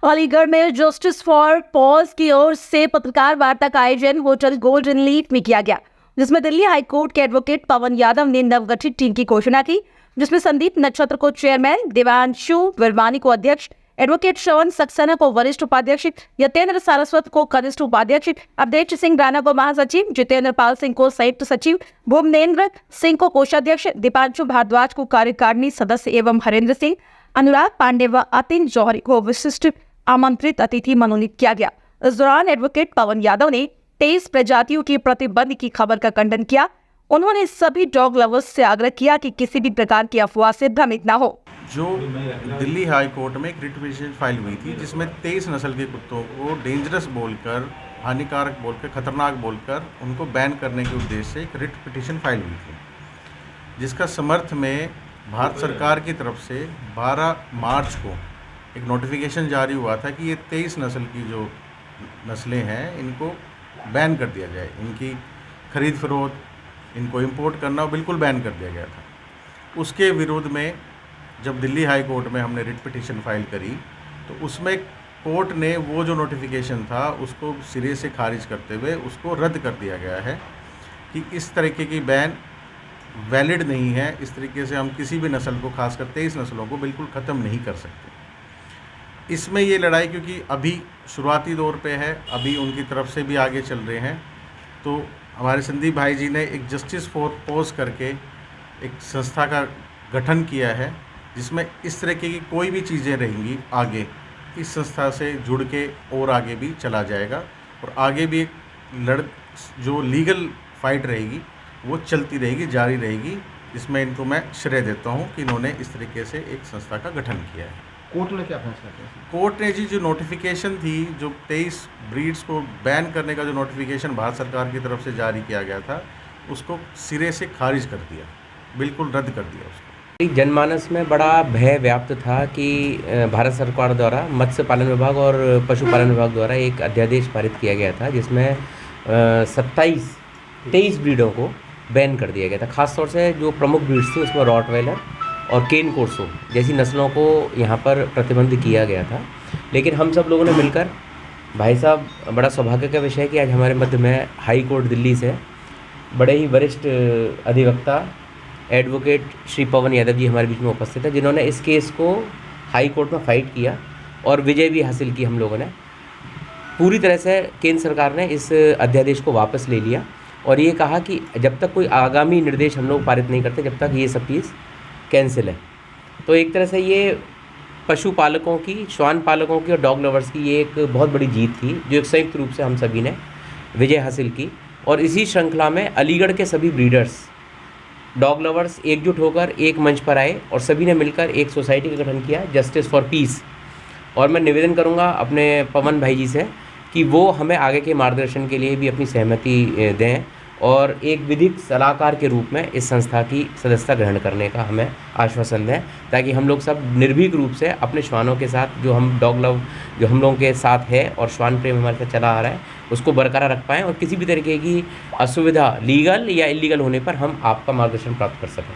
अलीगढ़ में justice for pause की ओर से पत्रकार वार्ता का आयोजन होटल गोल्डन लीफ में किया गया, जिसमें दिल्ली हाईकोर्ट के एडवोकेट पवन यादव ने नवगठित टीम की घोषणा की, जिसमें संदीप नक्षत्र को चेयरमैन, देवांशु विरवानी को अध्यक्ष, एडवोकेट श्रवण सक्सेना को वरिष्ठ उपाध्यक्ष, यतेंद्र सारस्वत को कनिष्ठ उपाध्यक्ष, अवधेश सिंह राणा को महासचिव, जितेंद्र पाल सिंह को संयुक्त सचिव, भूमनेन्द्र सिंह को कोषाध्यक्ष, दीपांशु भारद्वाज को कार्यकारिणी सदस्य एवं हरेंद्र सिंह, अनुराग पांडे व अतिन जौहरी को विशिष्ट आमंत्रित अतिथि मनोनीत किया गया। इस दौरान एडवोकेट पवन यादव ने 23 प्रजातियों की प्रतिबंध की खबर का खंडन किया। उन्होंने सभी डॉग लवर्स से आग्रह किया कि किसी भी प्रकार की अफवाह से भ्रमित न हो। जो दिल्ली हाई कोर्ट में एक रिट पिटीशन फाइल हुई थी, जिसमें 23 नस्ल के कुत्तों को डेंजरस बोलकर, हानिकारक बोलकर, खतरनाक बोलकर उनको बैन करने के उद्देश्य से एक रिट पिटीशन फाइल हुई थी, जिसका समर्थ में भारत सरकार की तरफ से 12 मार्च को एक नोटिफिकेशन जारी हुआ था कि ये 23 नस्ल की जो नस्लें हैं इनको बैन कर दिया जाए, इनकी खरीद फरोख्त, इनको इंपोर्ट करना बिल्कुल बैन कर दिया गया था। उसके विरोध में जब दिल्ली हाई कोर्ट में हमने रिट पिटीशन फाइल करी तो उसमें कोर्ट ने वो जो नोटिफिकेशन था उसको सिरे से खारिज करते हुए उसको रद्द कर दिया गया है कि इस तरीके की बैन वैलिड नहीं है। इस तरीके से हम किसी भी नस्ल को, खासकर 23 नस्लों को बिल्कुल ख़त्म नहीं कर सकते। इसमें ये लड़ाई क्योंकि अभी शुरुआती दौर पे है, अभी उनकी तरफ से भी आगे चल रहे हैं, तो हमारे संदीप भाई जी ने एक जस्टिस फॉर पॉज करके एक संस्था का गठन किया है, जिसमें इस तरीके की कोई भी चीज़ें रहेंगी आगे इस संस्था से जुड़ के और आगे भी चला जाएगा और आगे भी एक जो लीगल फाइट रहेगी वो चलती रहेगी, जारी रहेगी, जिसमें इनको मैं श्रेय देता हूँ कि इन्होंने इस तरीके से एक संस्था का गठन किया है। कोर्ट ने क्या फैसला किया? कोर्ट ने जी जो नोटिफिकेशन थी, जो 23 ब्रीड्स को बैन करने का जो नोटिफिकेशन भारत सरकार की तरफ से जारी किया गया था, उसको सिरे से खारिज कर दिया, बिल्कुल रद्द कर दिया उसको। जनमानस में बड़ा भय व्याप्त था कि भारत सरकार द्वारा मत्स्य पालन विभाग और पशुपालन विभाग द्वारा एक अध्यादेश पारित किया गया था, जिसमें 23 ब्रीडों को बैन कर दिया गया था। खासतौर से जो प्रमुख ब्रीड्स थी उसमें रॉटवेलर और केन कोर्सो जैसी नस्लों को यहाँ पर प्रतिबंध किया गया था। लेकिन हम सब लोगों ने मिलकर, भाई साहब, बड़ा सौभाग्य का विषय है कि आज हमारे मध्य में हाई कोर्ट दिल्ली से बड़े ही वरिष्ठ अधिवक्ता एडवोकेट श्री पवन यादव जी हमारे बीच में उपस्थित है, जिन्होंने इस केस को हाई कोर्ट में फाइट किया और विजय भी हासिल की। हम लोगों ने पूरी तरह से, केंद्र सरकार ने इस अध्यादेश को वापस ले लिया और ये कहा कि जब तक कोई आगामी निर्देश हम लोग पारित नहीं करते, जब तक ये सब चीज़ कैंसिल है। तो एक तरह से ये पशुपालकों की, श्वान पालकों की और डॉग लवर्स की ये एक बहुत बड़ी जीत थी, जो एक संयुक्त रूप से हम सभी ने विजय हासिल की। और इसी श्रृंखला में अलीगढ़ के सभी ब्रीडर्स, डॉग लवर्स एकजुट होकर एक मंच पर आए और सभी ने मिलकर एक सोसाइटी का गठन किया, जस्टिस फॉर पीस। और मैं निवेदन करूंगा अपने पवन भाई जी से कि वो हमें आगे के मार्गदर्शन के लिए भी अपनी सहमति दें और एक विधिक सलाहकार के रूप में इस संस्था की सदस्यता ग्रहण करने का हमें आश्वासन दें, ताकि हम लोग सब निर्भीक रूप से अपने श्वानों के साथ, जो हम डॉग लव जो हम लोगों के साथ है और श्वान प्रेम हमारे साथ चला आ रहा है, उसको बरकरार रख पाएँ और किसी भी तरीके की असुविधा लीगल या इलीगल होने पर हम आपका मार्गदर्शन प्राप्त कर सकें।